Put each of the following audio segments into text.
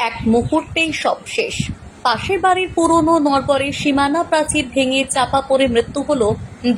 এক মুহূর্তেই সব শেষ। পাশের বাড়ির পুরনো নড়বড়ের সীমানা প্রাচীর ভেঙে চাপা পড়ে মৃত্যু হলো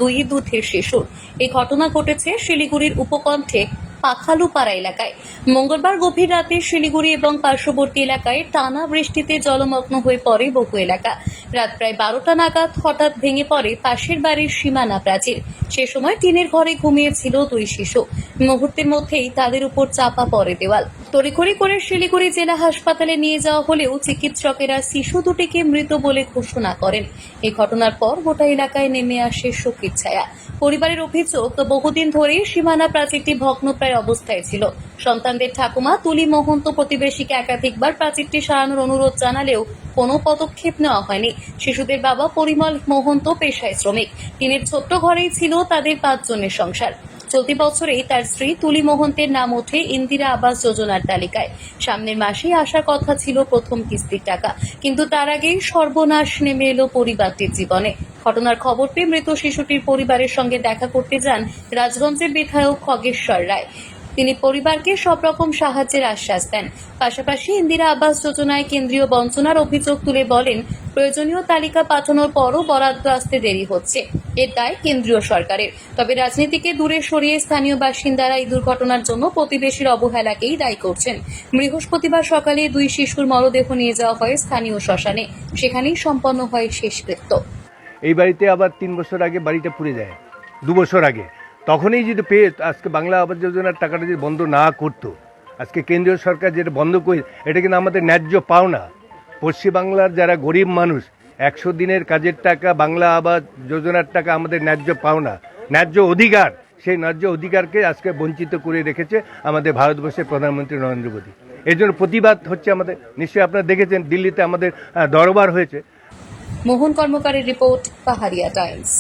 দুই দুধের শিশুর। এই ঘটনা ঘটেছে শিলিগুড়ির উপকণ্ঠে পাখালুপাড়া এলাকায়। মঙ্গলবার গভীর রাতে শিলিগুড়ি এবং পার্শ্ববর্তী এলাকায় টানা বৃষ্টিতে জলমগ্ন হয়ে পড়ে বহু এলাকা। রাত প্রায় 12টা নাগাদ হঠাৎ ভেঙে পড়ে পাশের বাড়ির সীমানা প্রাচীর। সে সময় টিনের ঘরে ঘুমিয়েছিল দুই শিশু। মুহূর্তের মধ্যেই তাদের উপর চাপা পড়ে দেওয়াল। তড়িঘড়ি করে শিলিগুড়ি জেলা হাসপাতালে নিয়ে যাওয়া হলেও চিকিৎসকেরা শিশু দুটিকে মৃত বলে ঘোষণা করেন। এই ঘটনার পর গোটা এলাকায় নেমে আসে শোকের ছায়া। পরিবারের অভিযোগ, বহুদিন ধরেই সীমানা প্রাচীরটি ভগ্নপ্রায় অবস্থায় ছিল। সন্তানদের ঠাকুমা তুলি মহন্ত প্রতিবেশীকে একাধিকবার প্রাচীরটি সারানোর অনুরোধ জানালেও কোনো পদক্ষেপ নেওয়া হয়নি। শিশুদের বাবা পরিমল মহন্ত পেশায় শ্রমিক। টিনের ছোট্ট ঘরেই ছিল তাদের 5 জনের সংসার। চলতি বছরেই তার স্ত্রী তুলি মহন্তের নাম ওঠে ইন্দিরা আবাস যোজনার তালিকায়। সামনের মাসেই আসার কথা ছিল প্রথম কিস্তির টাকা, কিন্তু তার আগেই সর্বনাশ নেমে এলো পরিবারটির জীবনে। ঘটনার খবর পেয়ে মৃত শিশুটির পরিবারের সঙ্গে দেখা করতে যান রাজগঞ্জের বিধায়ক খগেশ্বর রায়। তিনি পরিবারকে সব রকম সাহায্যের আশ্বাস দেন। পাশাপাশি ইন্দিরা আবাস যোজনায় কেন্দ্রীয় বঞ্চনার অভিযোগ তুলে বলেন, প্রয়োজনীয় তালিকা পাঠানোর পরও বরাদ্দ আসতে দেরি হচ্ছে। এর দায় কেন্দ্রীয় সরকারের। তবে রাজনীতিকে দূরে সরিয়ে স্থানীয় বাসিন্দারা এই দুর্ঘটনার জন্য প্রতিবেশীর অবহেলাকেই দায়ী করছেন। বৃহস্পতিবার সকালে 2 শিশুর মরদেহ নিয়ে যাওয়া হয় স্থানীয় শ্মশানে। সেখানেই সম্পন্ন হয় শেষকৃত্য। এই বাড়িতে আবার 3 বছর আগে বাড়িটা পুড়ে যায়, 2 বছর আগে। তখনই যদি পেয়ে আজকে বাংলা আবাস যোজনার টাকাটা যদি বন্ধ না করতো, আজকে কেন্দ্রীয় সরকার যেটা বন্ধ করে, এটা কিন্তু আমাদের ন্যায্য পাওনা। পশ্চিমবাংলার যারা গরিব মানুষ, 100 দিনের কাজের টাকা, বাংলা আবাস যোজনার টাকা আমাদের ন্যায্য পাওনা, ন্যায্য অধিকার। সেই ন্যায্য অধিকারকে আজকে বঞ্চিত করে রেখেছে আমাদের ভারতবর্ষের প্রধানমন্ত্রী নরেন্দ্র মোদী। এর জন্য প্রতিবাদ হচ্ছে আমাদের। নিশ্চয়ই আপনারা দেখেছেন দিল্লিতে আমাদের দরবার হয়েছে। মোহন কর্মকারের রিপোর্ট, পাহাড়িয়া টাইমস।